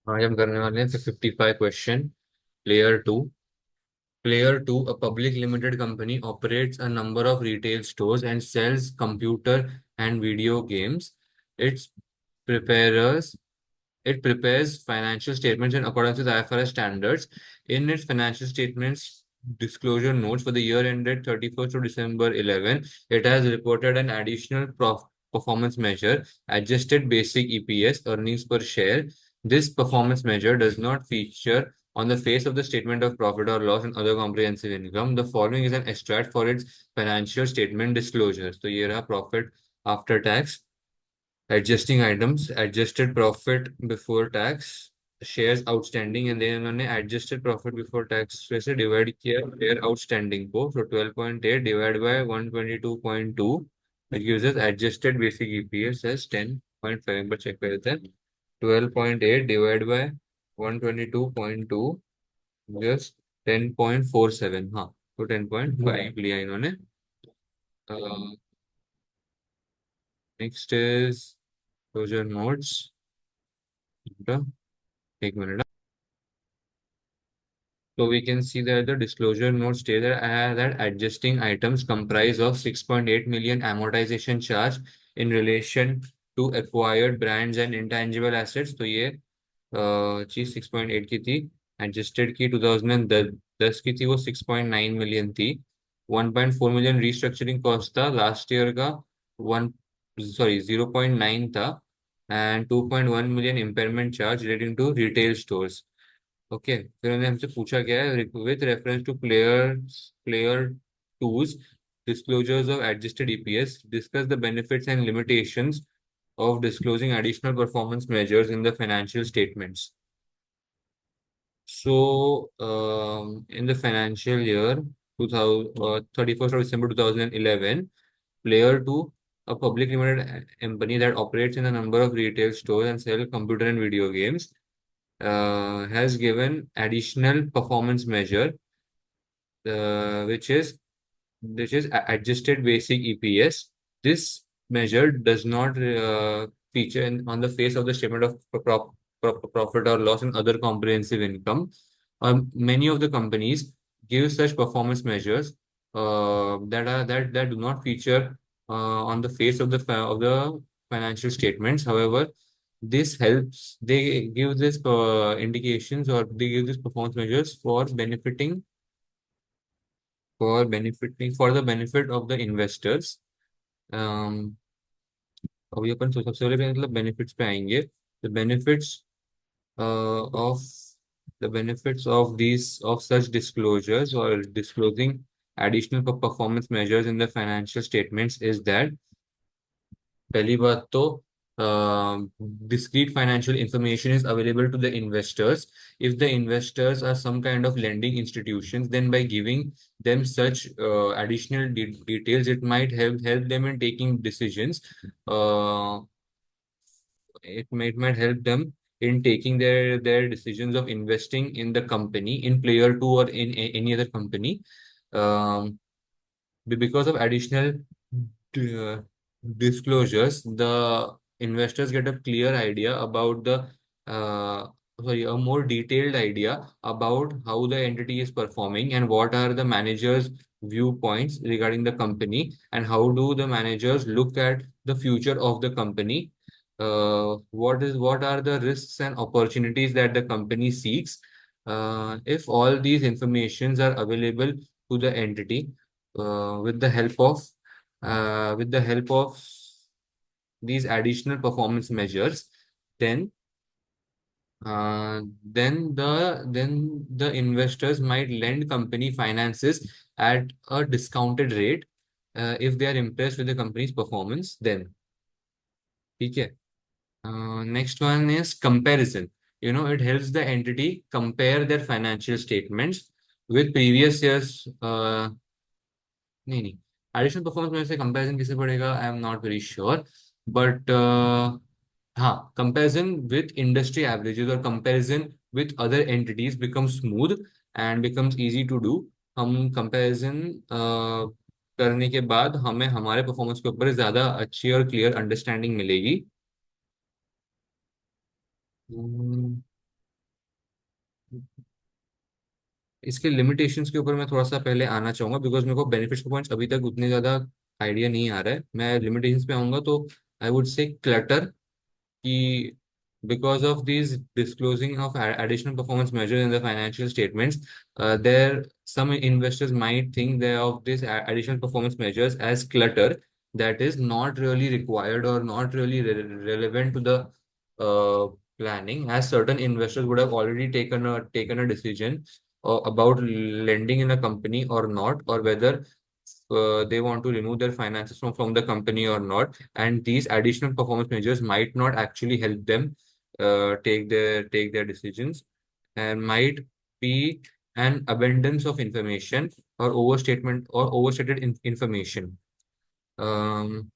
आज हम करने वाले हैं 55 question. Player two. Player 2, a public limited company, operates a number of retail stores and sells computer and video games. Its preparers it prepares financial statements in accordance with IFRS standards. In its financial statements disclosure notes for the year ended 31st of December 11, it has reported an additional performance measure, adjusted basic EPS, earnings per share. This performance measure does not feature on the face of the statement of profit or loss and other comprehensive income. The following is an extract for its financial statement disclosures. तो ये रहा profit after tax, adjusting items, adjusted profit before tax, shares outstanding, and then उन्होंने adjusted profit before tax वैसे divide किया share outstanding को. So 12.8 divided by 122.2, it gives us adjusted basic EPS as 10.5. एक बार check कर देते हैं. 12.8 divided by 122.2 just 10.47. हाँ, तो 10.5 लिया इन्होंने. Next is closure notes. एक minute. So we can see that the disclosure note states that adjusting items comprise of 6.8 million amortization charge in relation to acquired brands and intangible assets. तो ये चीज 6.8 की थी. एडजस्टेड की 2010 की थी, वो 6.9 मिलियन थी. 1.4 मिलियन रीस्ट्रक्चरिंग कॉस्ट था लास्ट ईयर का. वन 0.9 था. And 2.1 million impairment charge relating to retail stores. Okay, फिर उन्होंने हमसे पूछा क्या है, with reference to player two's disclosures of adjusted EPS, discuss the benefits and limitations of disclosing additional performance measures in the financial statements. So, in the financial year 31st of December 2011, Player 2, a public limited company that operates in a number of retail stores and sell computer and video games, has given additional performance measure, which is adjusted basic EPS. This measure does not feature on the face of the statement of profit or loss and other comprehensive income. Many of the companies give such performance measures that do not feature on the face of the financial statements. However, this helps. They give this indications, or they give these performance measures for the benefit of the investors. um, अभी अपन सबसे पहले मतलब benefits पे आएंगे. The benefits of the benefits of these of such disclosures or disclosing additional performance measures in the financial statements is that पहली बात तो discrete financial information is available to the investors. If the investors are some kind of lending institutions, then by giving them such additional details, it might help them in taking decisions. Uh, it might help them in taking their decisions of investing in the company, in Player 2 or in any other company. Um, because of additional uh, disclosures, the investors get a clear idea about a more detailed idea about how the entity is performing and what are the managers' viewpoints regarding the company and how do the managers look at the future of the company. What are the risks and opportunities that the company seeks? If all these informations are available to the entity, with the help of these additional performance measures, then the investors might lend company finances at a discounted rate if they are impressed with the company's performance. Then, ठीक है. Next one is comparison. It helps the entity compare their financial statements with previous years. नहीं नहीं, additional performance में से comparison किसे पड़ेगा, I am not very sure. But हाँ, comparison with industry averages और comparison with other entities become smooth and becomes easy to do. हम comparison करने के बाद हमें हमारे परफॉर्मेंस के ऊपर ज्यादा अच्छी और क्लियर अंडरस्टैंडिंग मिलेगी. इसके लिमिटेशंस के ऊपर मैं थोड़ा सा पहले आना चाहूंगा, बिकॉज मेरे को बेनिफिट्स के पॉइंट्स अभी तक उतने ज्यादा आइडिया नहीं आ रहा है। मैं लिमिटेशंस पे आऊंगा तो आई वुड से क्लटर, कि because of these disclosing of additional performance measures in the financial statements, there some investors might think they of these additional performance measures as clutter that is not really required or not really relevant to the uh, planning, as certain investors would have already taken a decision about lending in a company or not, or whether they want to remove their finances from the company or not, and these additional performance measures might not actually help them take their decisions, and might be an abundance of information or overstatement or overstated information. um,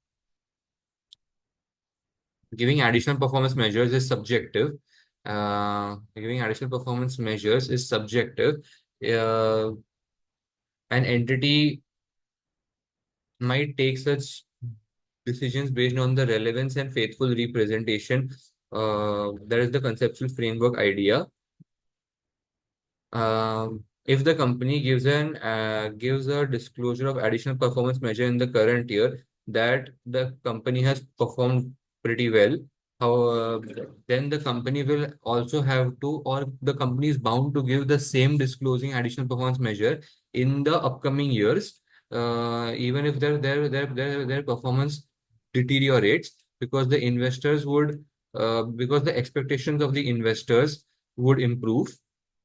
Giving additional performance measures is subjective. Giving additional performance measures is subjective. uh, an entity might take such decisions based on the relevance and faithful representation. That is the conceptual framework idea. If the company gives a disclosure of additional performance measure in the current year that the company has performed pretty well, how then the company will also have to, or the company is bound to give the same disclosing additional performance measure in the upcoming years, even if their performance deteriorates, because the investors would because the expectations of the investors would improve,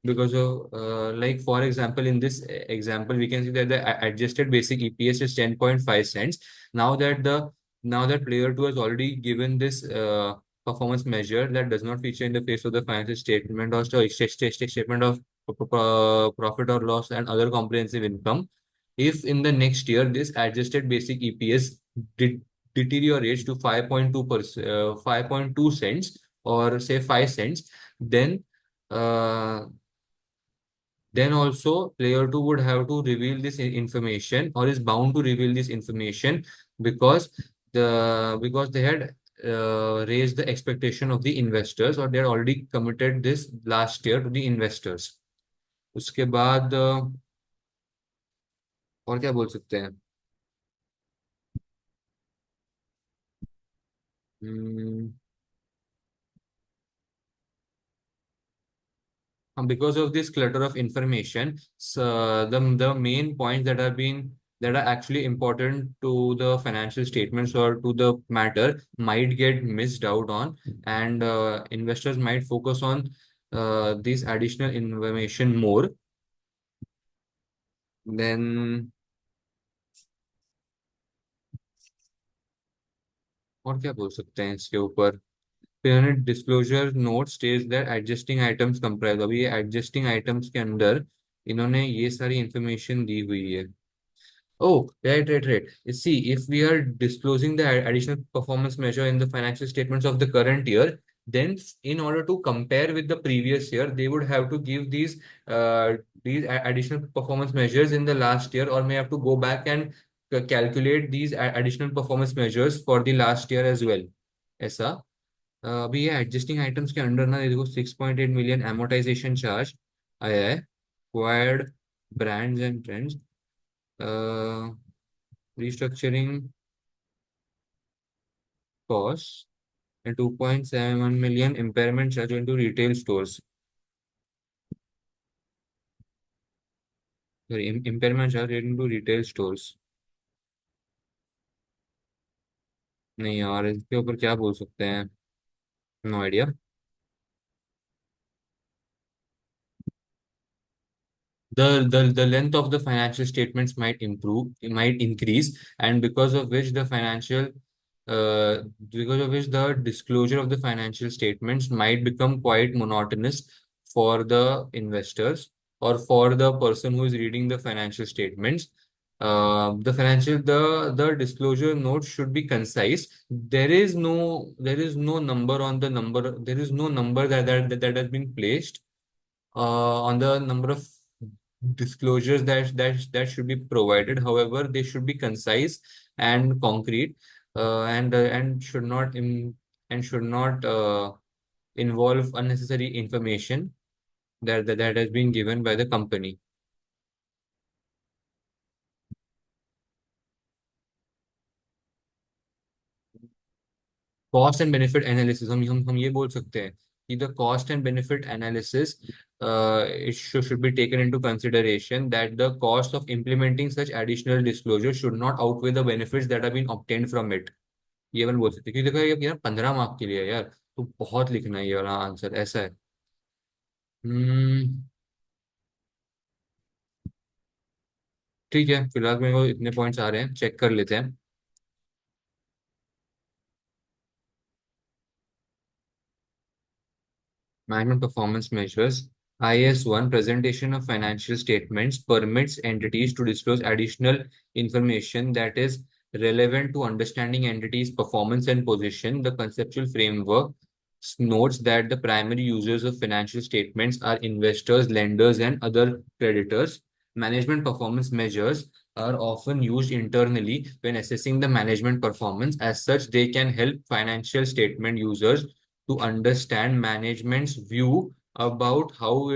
because of like for example, in this example we can see that the adjusted basic EPS is 10.5 cents. Now that player 2 has already given this performance measure that does not feature in the face of the financial statement or statement of profit or loss and other comprehensive income. If in the next year this adjusted basic EPS de deteriorates to 5.2%, 5.2 cents, or say 5 cents, then uh, then also player 2 would have to reveal this information, or is bound to reveal this information, because because they had raised the expectation of the investors, or they had already committed this last year to the investors. उसके बाद और क्या बोल सकते हैं? Hmm, because of this clutter of information, so the main points that are actually important to the financial statements or to the matter might get missed out on, and investors might focus on this additional information more. Then और क्या बोल सकते हैं इसके ऊपर? फिर disclosure note stage that adjusting items comprise, अभी ये एडजस्टिंग आइटम्स के अंदर इन्होंने ये सारी इंफॉर्मेशन दी हुई है. Oh, right, right, right. See, if we are disclosing the additional performance measure in the financial statements of the current year, then in order to compare with the previous year, they would have to give these additional performance measures in the last year, or may have to go back and calculate these additional performance measures for the last year as well. ऐसा अभी ये adjusting items के under ना, ये देखो 6.8 million amortization charge आया है. Acquired brands and trends. Restructuring costs, and 2.71 million impairment charge into retail stores. Sorry, impairment charge into retail stores. नहीं यार, इसके ऊपर क्या बोल सकते हैं? No idea. The length of the financial statements might improve, it might increase, and uh, because of which the disclosure of the financial statements might become quite monotonous for the investors, or for the person who is reading the financial statements. The disclosure note should be concise. There is no number on the number. There is no number that has been placed on the number of disclosures that should be provided. However, they should be concise and concrete, and should not involve unnecessary information. that has been given by the company. Cost and benefit analysis, हम ये बोल सकते हैं कि the cost and benefit analysis it should be taken into consideration that the cost of implementing such additional disclosure should not outweigh the benefits that have been obtained from it. ये अपन बोल सकते हैं क्योंकि देखो ये यार 15 मार्क के लिए है यार, तो बहुत लिखना है ये वाला आंसर, ऐसा है। हम्म। ठीक है, फिलहाल मेरे को इतने पॉइंट्स आ रहे हैं, चेक कर लेते हैं। Management performance measures. IS1 presentation of financial statements permits entities to disclose additional information that is relevant to understanding entities' performance and position. The conceptual framework notes that the primary users of financial statements are investors, lenders, and other creditors. Management performance measures are often used internally when assessing the management performance. As such, they can help financial statement users to understand management's view about how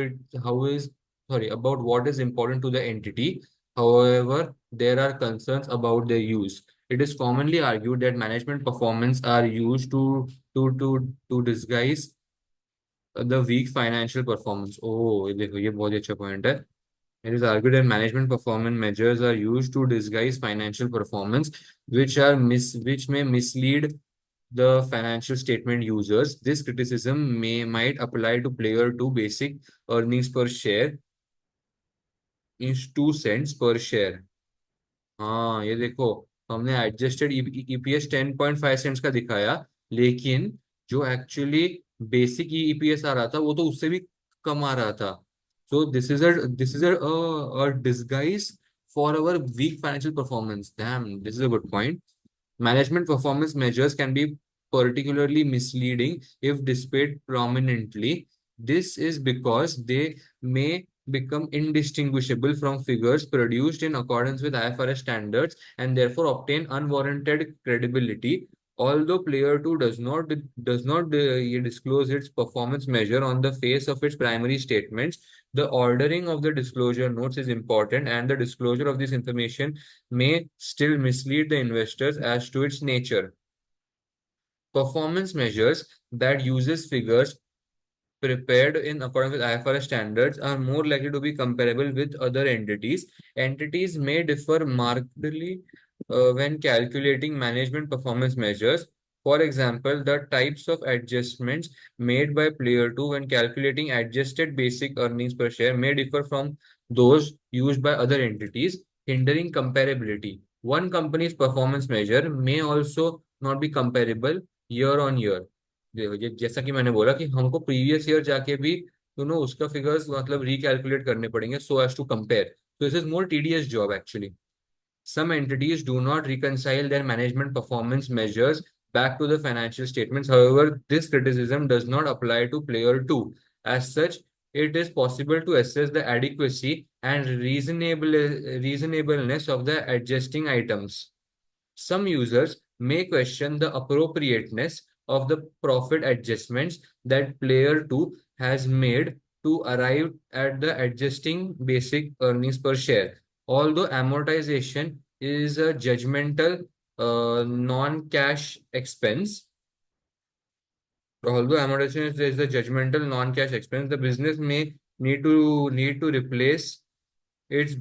is sorry about what is important to the entity. However, there are concerns about their use. It is commonly argued that management performance are used to disguise the weak financial performance. Oh, ये देखो ये बहुत ही अच्छा point है। It is argued that management performance measures are used to disguise financial performance, which may mislead the financial statement users. This criticism might apply to player 2 basic earnings per share is 2 cents per share. हाँ ये देखो, हमने adjusted EPS 10.5 cents का दिखाया, लेकिन जो actually basic EPS आ रहा था वो तो उससे भी कम आ रहा था। So this is a disguise for our weak financial performance. Damn, this is a good point. Management performance measures can be particularly misleading if displayed prominently. This is because they may become indistinguishable from figures produced in accordance with IFRS standards and therefore obtain unwarranted credibility. Although Player 2 does not disclose its performance measure on the face of its primary statements, the ordering of the disclosure notes is important, and the disclosure of this information may still mislead the investors as to its nature. Performance measures that uses figures prepared in accordance with IFRS standards are more likely to be comparable with other entities. Entities may differ markedly when calculating management performance measures. For example, the types of adjustments made by Player 2 when calculating adjusted basic earnings per share may differ from those used by other entities, hindering comparability. One company's performance measure may also not be comparable year on year. जैसा कि मैंने बोला कि हमको previous year जाके भी उसका figures मतलब रिकैलकुलेट करने पड़ेंगे सो एज टू कंपेयर। तो this is more tedious job actually. Some entities do not reconcile their management performance measures back to the financial statements. However, this criticism does not apply to Player 2. As such, it is possible to assess the adequacy and reasonableness of the adjusting items. Some users may question the appropriateness of the profit adjustments that Player 2 has made to arrive at the adjusting basic earnings per share. Although amortization is a judgmental non-cash expense, although amortization is a judgmental non-cash expense, the business may need to replace its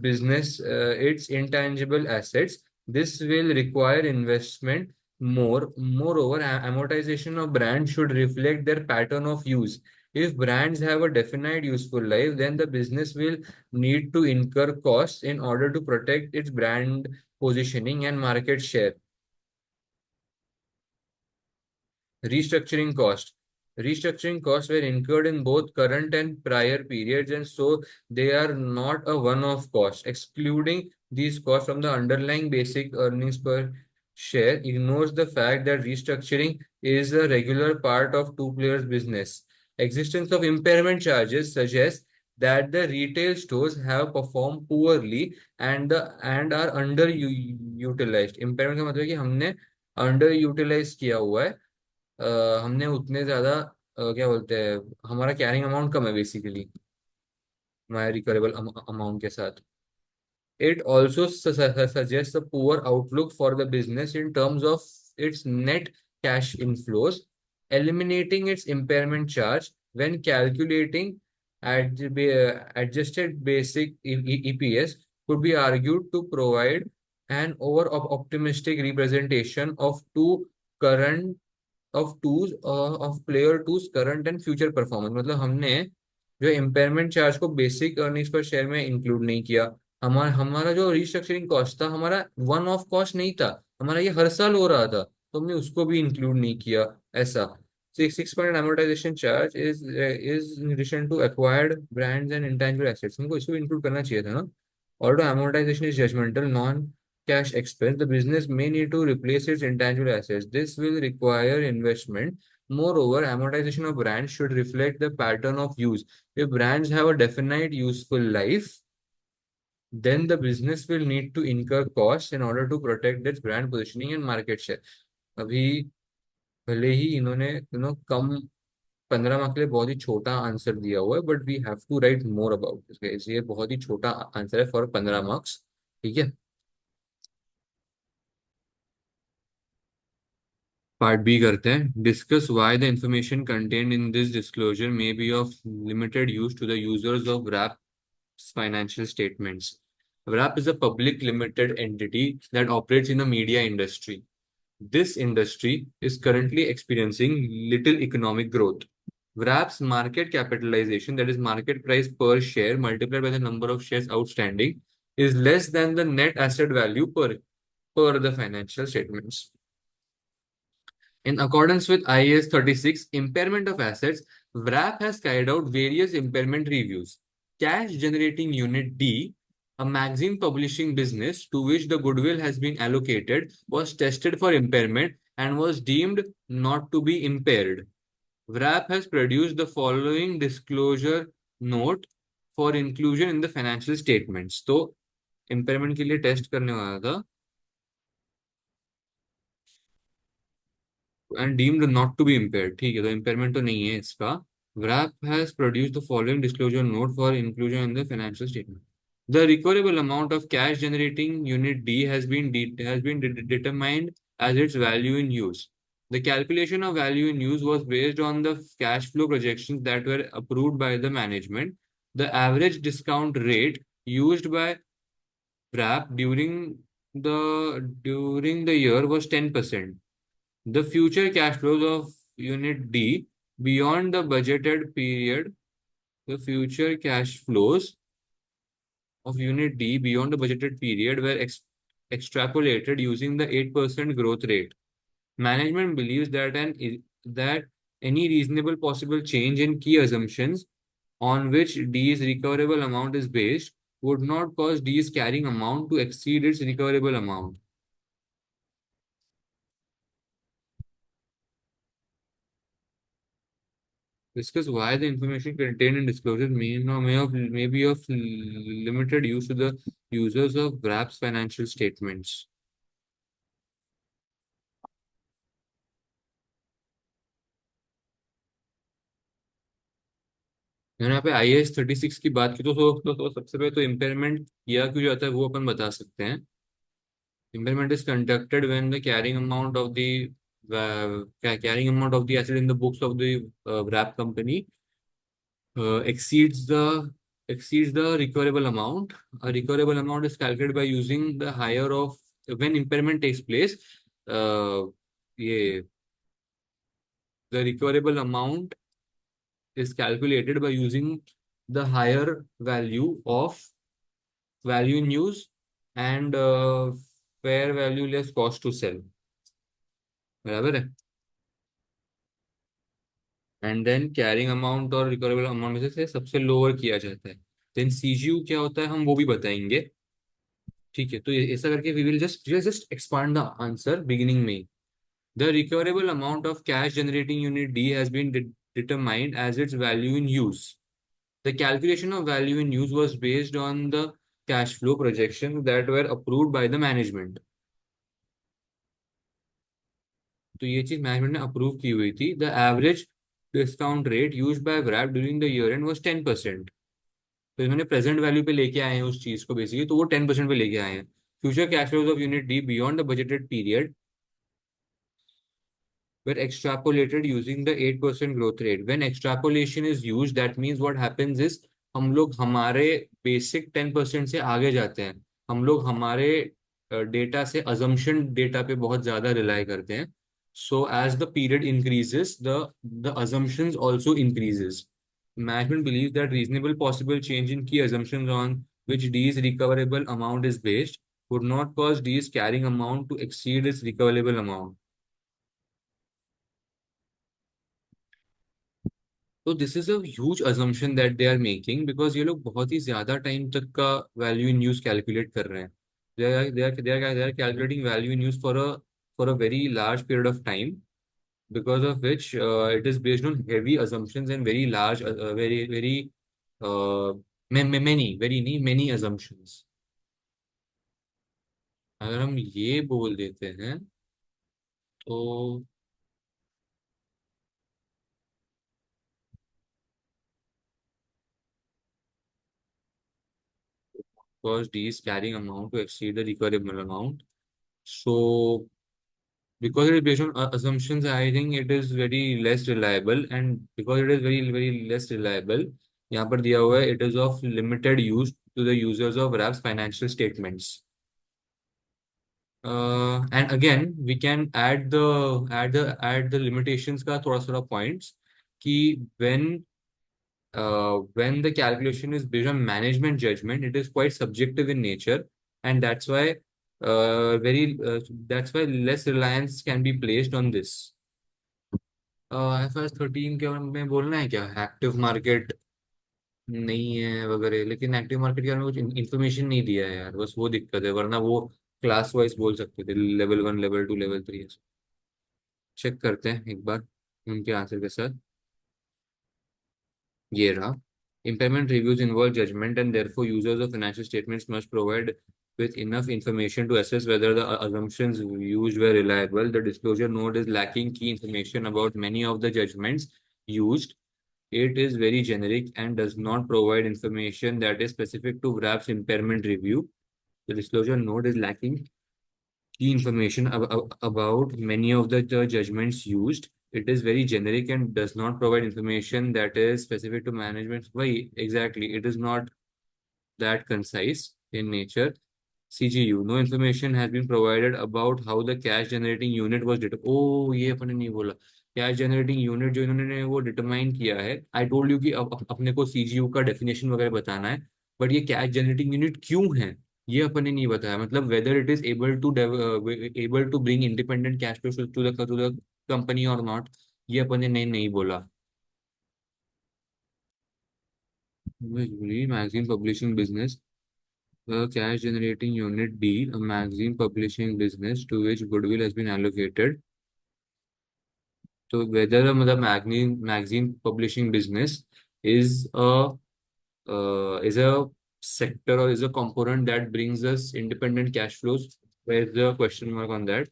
intangible assets. This will require investment. Moreover, amortization of brands should reflect their pattern of use. If brands have a definite useful life, then the business will need to incur costs in order to protect its brand positioning and market share. Restructuring cost. Restructuring costs were incurred in both current and prior periods, and so they are not a one-off cost. Excluding these costs from the underlying basic earnings per share ignores the fact that restructuring is a regular part of two players' business. Existence of impairment charges suggests that the retail stores have performed poorly and are underutilized. Impairment का मतलब है कि हमने underutilize किया हुआ है। हमने उतने ज्यादा क्या बोलते हैं, हमारा कैरिंग अमाउंट कम है बेसिकली। माय रिकवरेबल अमाउंट के साथ. It also suggests a poor outlook for the business in terms of its net cash inflows, eliminating its impairment charge when calculating adjusted basic EPS could be argued to provide an over optimistic representation of current of player two's current and future performance. मतलब हमने जो impairment charge को basic earnings पर share में include नहीं किया. हमारा हमारा जो रिस्ट्रक्चरिंग कॉस्ट था, हमारा वन ऑफ कॉस्ट नहीं था, हमारा ये हर साल हो रहा था, तो हमने उसको भी इंक्लूड नहीं किया. ऐसा 6% amortization charge is in addition to acquired brands and intangible assets. हमको इसको इंक्लूड करना चाहिए था ना. Although amortization is judgmental, non-cash expense, the business may need to replace its intangible assets. This will require investment. Moreover, amortization of brands should reflect the pattern of use. If brands have a definite useful life, then the business will need to incur costs in order to protect its brand positioning and market share. अभी भले ही इन्होंने कम 15 mark के लिए बहुत ही छोटा answer दिया हुआ है, but we have to write more about this. ये बहुत ही छोटा आंसर है फॉर 15 मार्क्स. ठीक है. पार्ट बी करते हैं. Discuss why the information contained in this disclosure may be of limited use to the users of WRAP's financial statements. WRAP is a public limited entity that operates in the media industry. This industry is currently experiencing little economic growth. WRAP's market capitalization, that is market price per share multiplied by the number of shares outstanding, is less than the net asset value per the financial statements. In accordance with IAS 36, impairment of assets, WRAP has carried out various impairment reviews. Cash Generating Unit D, a magazine publishing business to which the goodwill has been allocated, was tested for impairment and was deemed not to be impaired. WRAP has produced the following disclosure note for inclusion in the financial statements. तो impairment के लिए test करने वाला था and deemed not to be impaired. ठीक है, तो impairment तो नहीं है इसका. WRAP has produced the following disclosure note for inclusion in the financial statement. The recoverable amount of cash generating unit D has been determined as its value in use. The calculation of value in use was based on the cash flow projections that were approved by the management. The average discount rate used by WRAP during the year was 10%. The future cash flows of Unit D beyond the budgeted period, the future cash flows of Unit D beyond the budgeted period were extrapolated using the 8% growth rate. Management believes that any reasonable possible change in key assumptions on which D's recoverable amount is based would not cause D's carrying amount to exceed its recoverable amount. Discuss why the information contained in disclosure may be of limited use to the users of WRAP's financial statements. मैंने यहाँ पे IAS 36 की बात की तो सबसे पहले तो इम्पेयरमेंट किया क्यों जाता है वो अपन बता सकते हैं. Impairment is conducted when the carrying amount of the asset in the books of the WRAP company uh, exceeds the exceeds the recoverable amount. A recoverable amount is calculated by using the higher of when impairment takes place. Yeah, the recoverable amount is calculated by using the higher value of value in use and fair value less cost to sell. बराबर है. And then carrying amount और recoverable amount में से सबसे lower किया जाता है. Then CGU क्या होता है हम वो भी बताएंगे. ठीक है, तो ऐसा करके we will just expand the answer beginning में. The recoverable amount of cash generating unit D has been determined as its value in use. The calculation of value in use was based on the cash flow projections that were approved by the management. तो ये चीज management ने approve की हुई थी. The average discount rate used by WRAP during the year end was 10%. तो इन्होंने present value पे लेके आए हैं उस चीज को बेसिकली, तो वो 10% पे लेके आए हैं। Future cash flows of unit D beyond the budgeted period were extrapolated using the 8% growth rate. When extrapolation is used, that means what happens is हम लोग हमारे बेसिक 10% से आगे जाते हैं। हम लोग हमारे डेटा से अजम्पशन डेटा पे बहुत ज्यादा रिलाई करते हैं। So as the period increases the assumptions also increases. Management believes that reasonable possible change in key assumptions on which D's recoverable amount is based would not cause D's carrying amount to exceed its recoverable amount. तो this is a huge assumption that they are making, because ये लोग बहुत ही ज्यादा time तक का value in use calculate कर रहे हैं। They are calculating value in use for a very large period of time, because of which it is based on heavy assumptions and very large very many very नहीं many assumptions. अगर हम ये बोल देते हैं तो because D is carrying amount to exceed the recoverable amount, so because it is based on assumptions, I think it is very less reliable, and because it is very less reliable, यहाँ पर दिया हुआ है it is of limited use to the users of RAP's financial statements. And again we can add the limitations का थोड़ा थोड़ा points कि when the calculation is based on management judgment, it is quite subjective in nature, and very that's why less reliance can be placed on this. IFRS 13 के बारे में बोलना है क्या? एक्टिव मार्केट नहीं है वगैरह, लेकिन एक्टिव मार्केट के बारे में कुछ इन्फॉर्मेशन नहीं दिया है यार, बस वो दिक्कत है, वरना वो क्लास वाइज बोल सकते थे, लेवल 1 लेवल 2 लेवल 3। चेक करते हैं एक बार उनके आंसर के साथ। ये रहा। Impairment reviews involve judgment, and therefore users of financial statements must provide with enough information to assess whether the assumptions used were reliable. The disclosure note is lacking key information about many of the judgments used. It is very generic and does not provide information that is specific to WRAP's impairment review. The disclosure note is lacking key information about many of the judgments used. It is very generic and does not provide information that is specific to management. Why exactly? It is not that concise in nature. CGU, no information has been provided about how the cash generating unit was determined. Oh, ये अपने नहीं बोला। Cash generating unit जो इन्होंने वो determine किया है, I told you कि अपने को सीजीयू का डेफिनेशन वगैरह बताना है, बट ये कैश जनरेटिंग यूनिट क्यों है ये अपने नहीं बताया। मतलब whether it is able to bring independent cash flow to the company और नॉट, ये अपने नहीं नहीं बोला। Magazine publishing business, a cash generating unit D, a magazine publishing business to which goodwill has been allocated. So whether मतलब magazine publishing business is a sector or is a component that brings us independent cash flows, where's the question mark on that?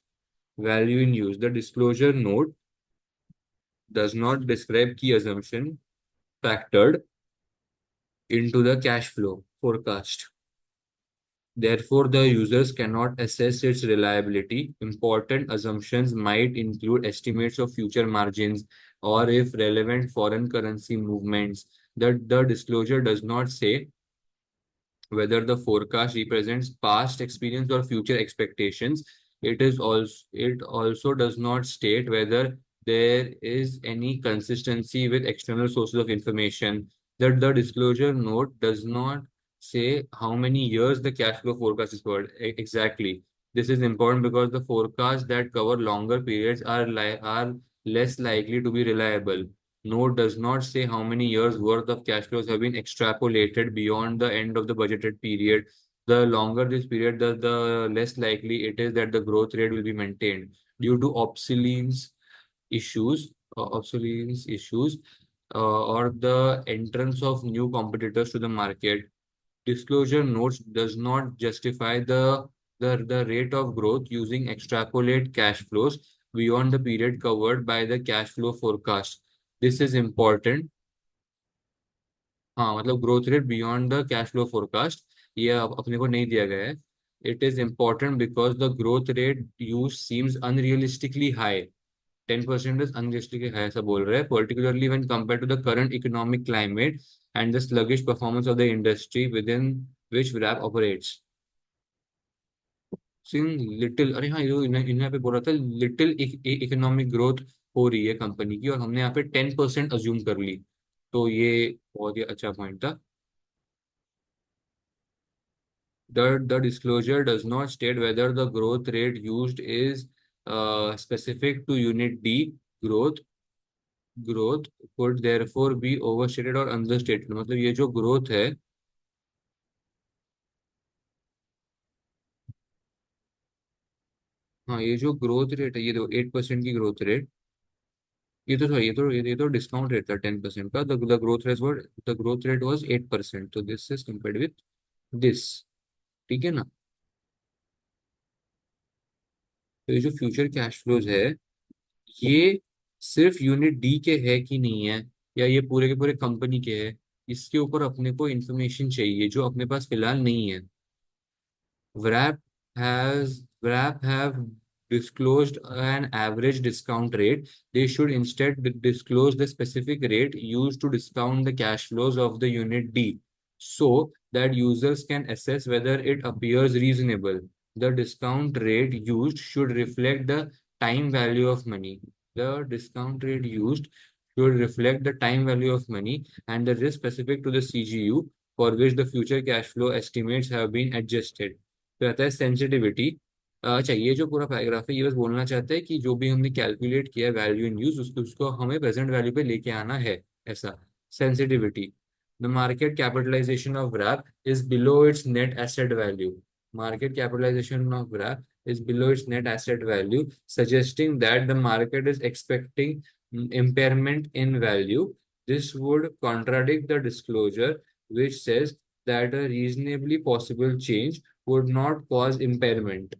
Value in use. The disclosure note does not describe key assumption factored into the cash flow forecast. Therefore, the users cannot assess its reliability. Important assumptions might include estimates of future margins or, if relevant, foreign currency movements. The disclosure does not say whether the forecast represents past experience or future expectations. It also does not state whether there is any consistency with external sources of information. That the disclosure note does not say how many years the cash flow forecast is covered. Exactly. This is important because the forecasts that cover longer periods are less likely to be reliable. Note does not say how many years worth of cash flows have been extrapolated beyond the end of the budgeted period. The longer this period, the less likely it is that the growth rate will be maintained due to obsolescence issues, or the entrance of new competitors to the market. Disclosure notes does not justify the rate of growth using extrapolate cash flows beyond the period covered by the cash flow forecast. This is important. हाँ मतलब growth rate beyond the cash flow forecast, ये अपने को नहीं दिया गया है। It is important because the growth rate use seems unrealistically high. 10% is unrealistically high ऐसा बोल रहे हैं, particularly when compare to the current economic climate and the sluggish performance of the industry within which WRAP operates. सिंग लिटिल, अरे हाँ, ये इन्हें इन्हें पे बोल रहा था लिटिल इकोनॉमिक ग्रोथ हो रही है कंपनी की, और हमने यहाँ पे 10% अज्यूम कर ली। तो ये बहुत ही अच्छा पॉइंट था। The disclosure does not state whether the growth rate used is specific to unit D. Growth could therefore be overstated or understated। मतलब ये जो ग्रोथ है, हाँ ये जो ग्रोथ रेट है, ये दो 8% की ग्रोथ रेट, ये तो ये तो डिस्काउंट रेट था 10% का। द ग्रोथ रेट वाज 8%, तो this is compared with this. ठीक है ना। तो ये जो फ्यूचर कैश फ्लोज है, ये सिर्फ यूनिट डी के है कि नहीं है, या ये पूरे के पूरे कंपनी के है, इसके ऊपर अपने को इंफॉर्मेशन चाहिए जो अपने पास फिलहाल नहीं है। Wrap have disclosed an average discount rate. They should instead disclose the specific rate used to discount the cash flows of the unit D, so that users can assess whether it appears reasonable. The discount rate used should reflect the time value of money. The discount rate used should reflect the time value of money and the risk specific to the CGU for which the future cash flow estimates have been adjusted. फिर आता है sensitivity. अच्छा, ये जो पूरा paragraph है ये बस बोलना चाहते हैं कि जो भी हमने कैलकुलेट किया वैल्यू इन यूज, उसको हमें प्रेजेंट वैल्यू पे लेके आना है, ऐसा। Sensitivity. The market capitalisation of Grap is below its net asset value. Market capitalisation of Grap is below its net asset value, suggesting that the market is expecting impairment in value. This would contradict the disclosure, which says that a reasonably possible change would not cause impairment.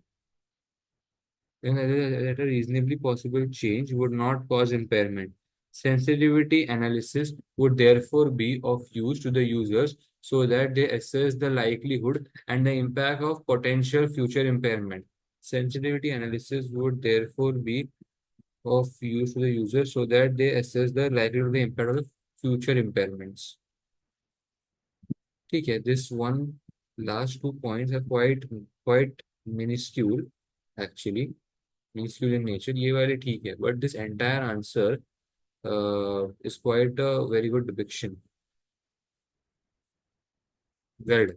And that a reasonably possible change would not cause impairment. Sensitivity analysis would therefore be of use to the users so that they assess the likelihood and the impact of potential future impairment. Sensitivity analysis would therefore be of use to the user so that they assess the likelihood of the impact of the future impairments. ठीक है, this one last 2 points are quite minuscule actually, minuscule in nature, ये वाले ठीक है, but this entire answer is quite a very good depiction. Well